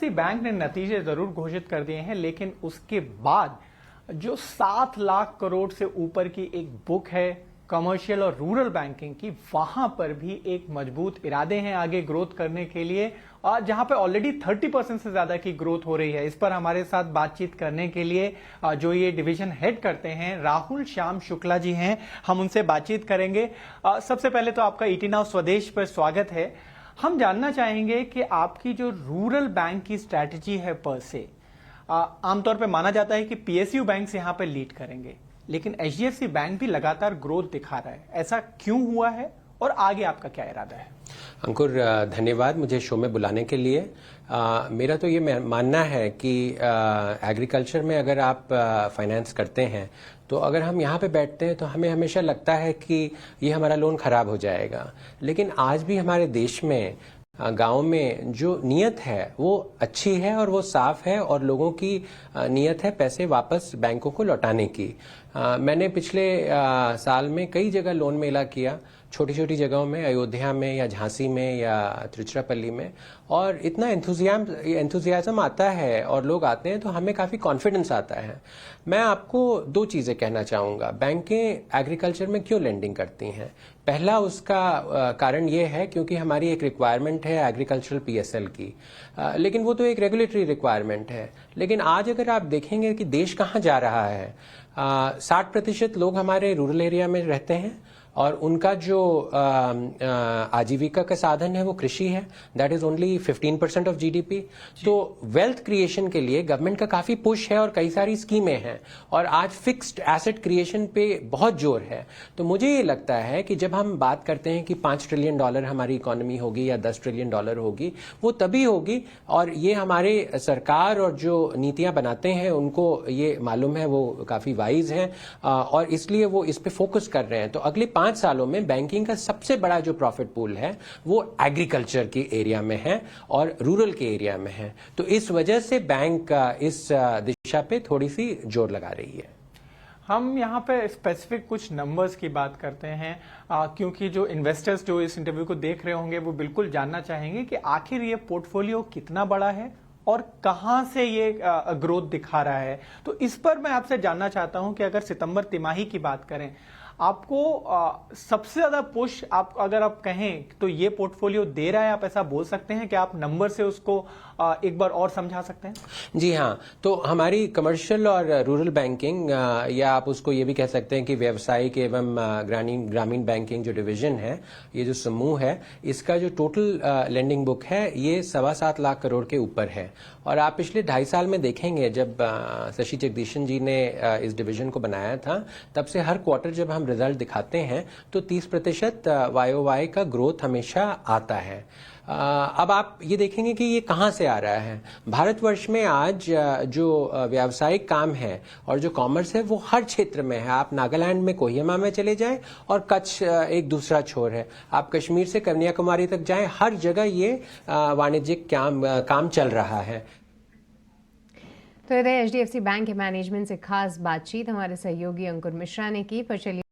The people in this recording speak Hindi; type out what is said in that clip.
एचडीएफसी बैंक ने नतीजे जरूर घोषित कर दिए हैं, लेकिन उसके बाद जो 7 लाख करोड़ से ऊपर की एक बुक है कमर्शियल और रूरल बैंकिंग की, वहां पर भी एक मजबूत इरादे हैं आगे ग्रोथ करने के लिए, और जहां पे ऑलरेडी 30% से ज्यादा की ग्रोथ हो रही है। इस पर हमारे साथ बातचीत करने के लिए जो ये डिवीजन हेड करते हैं राहुल श्याम शुक्ला जी हैं, हम उनसे बातचीत करेंगे। सबसे पहले तो आपका ईटी नाउ स्वदेश पर स्वागत है। हम जानना चाहेंगे कि आपकी जो रूरल बैंक की स्ट्रैटेजी है पर से, आमतौर पे माना जाता है कि पीएसयू बैंक यहां पे लीड करेंगे, लेकिन एचडीएफसी बैंक भी लगातार ग्रोथ दिखा रहा है। ऐसा क्यों हुआ है और आगे आपका क्या इरादा है? अंकुर, धन्यवाद मुझे शो में बुलाने के लिए। मेरा तो ये मानना है कि एग्रीकल्चर में अगर आप फाइनेंस करते हैं तो अगर हम यहाँ पे बैठते हैं तो हमें हमेशा लगता है कि ये हमारा लोन खराब हो जाएगा, लेकिन आज भी हमारे देश में गांव में जो नीयत है वो अच्छी है और वो साफ है, और लोगों की नीयत है पैसे वापस बैंकों को लौटाने की। मैंने पिछले साल में कई जगह लोन मेला किया, छोटी छोटी जगहों में, अयोध्या में या झांसी में या तिरुचिरापल्ली में, और इतना एंथुजियाज्म आता है और लोग आते हैं तो हमें काफ़ी कॉन्फिडेंस आता है। मैं आपको 2 चीज़ें कहना चाहूँगा। बैंकें एग्रीकल्चर में क्यों लेंडिंग करती हैं? पहला उसका कारण ये है क्योंकि हमारी एक रिक्वायरमेंट है एग्रीकल्चरल पीएसएल की, लेकिन वो तो एक रेगुलेटरी रिक्वायरमेंट है। लेकिन आज अगर आप देखेंगे कि देश कहाँ जा रहा है, 60% लोग हमारे रूरल एरिया में रहते हैं और उनका जो आजीविका का साधन है वो कृषि है। That is only 15% of GDP. तो वेल्थ क्रिएशन के लिए गवर्नमेंट का काफी पुश है और कई सारी स्कीमें हैं, और आज फिक्स्ड एसेट क्रिएशन पे बहुत जोर है। तो मुझे ये लगता है कि जब हम बात करते हैं कि $5 ट्रिलियन हमारी इकोनॉमी होगी या $10 ट्रिलियन होगी, वो तभी होगी, और ये हमारे सरकार और जो नीतियां बनाते हैं उनको ये मालूम है, वो काफी वाइज हैं और इसलिए वो इस पे फोकस कर रहे हैं। तो अगले 5 सालों में बैंकिंग का सबसे बड़ा जो प्रॉफिट पूल है वो एग्रीकल्चर के एरिया में है और रूरल के एरिया में है। तो इस वजह से बैंक इस दिशा पे थोड़ी सी जोर लगा रही है। हम यहाँ पे स्पेसिफिक कुछ नंबर्स की बात करते हैं, क्योंकि जो इन्वेस्टर्स जो इस इंटरव्यू को देख रहे होंगे वो बिल्कुल जानना चाहेंगे कि आखिर ये पोर्टफोलियो कितना बड़ा है और कहां से ये ग्रोथ दिखा रहा है। तो इस पर मैं आपसे जानना चाहता हूं कि अगर सितंबर तिमाही की बात करें, आपको सबसे ज्यादा पुश आप अगर आप कहें तो ये पोर्टफोलियो दे रहा है, आप ऐसा बोल सकते हैं कि आप नंबर से उसको एक बार और समझा सकते हैं? जी हाँ, तो हमारी कमर्शियल और रूरल बैंकिंग, या आप उसको ये भी कह सकते हैं कि व्यावसायिक एवं ग्रामीण बैंकिंग जो डिवीजन है, ये जो समूह है, इसका जो टोटल लेंडिंग बुक है ये 7.25 लाख करोड़ के ऊपर है। और आप पिछले 2.5 साल में देखेंगे, जब शशि जगदीशन जी ने इस डिवीजन को बनाया था, तब से हर क्वार्टर जब हम रिजल्ट दिखाते हैं तो 30% YOY का ग्रोथ हमेशा आता है। अब आप ये देखेंगे कि ये कहाँ से आ रहा है। भारतवर्ष में आज जो व्यावसायिक काम है और जो कॉमर्स है वो हर क्षेत्र में है। आप नागालैंड में कोहिमा में चले जाएं और कच्छ एक दूसरा छोर है, आप कश्मीर से कन्याकुमारी तक जाएं, हर जगह ये वाणिज्यिक काम चल रहा है। तो इधर एचडीएफसी बैंक के मैनेजमेंट से खास बातचीत हमारे सहयोगी अंकुर मिश्रा ने की। पर चलिए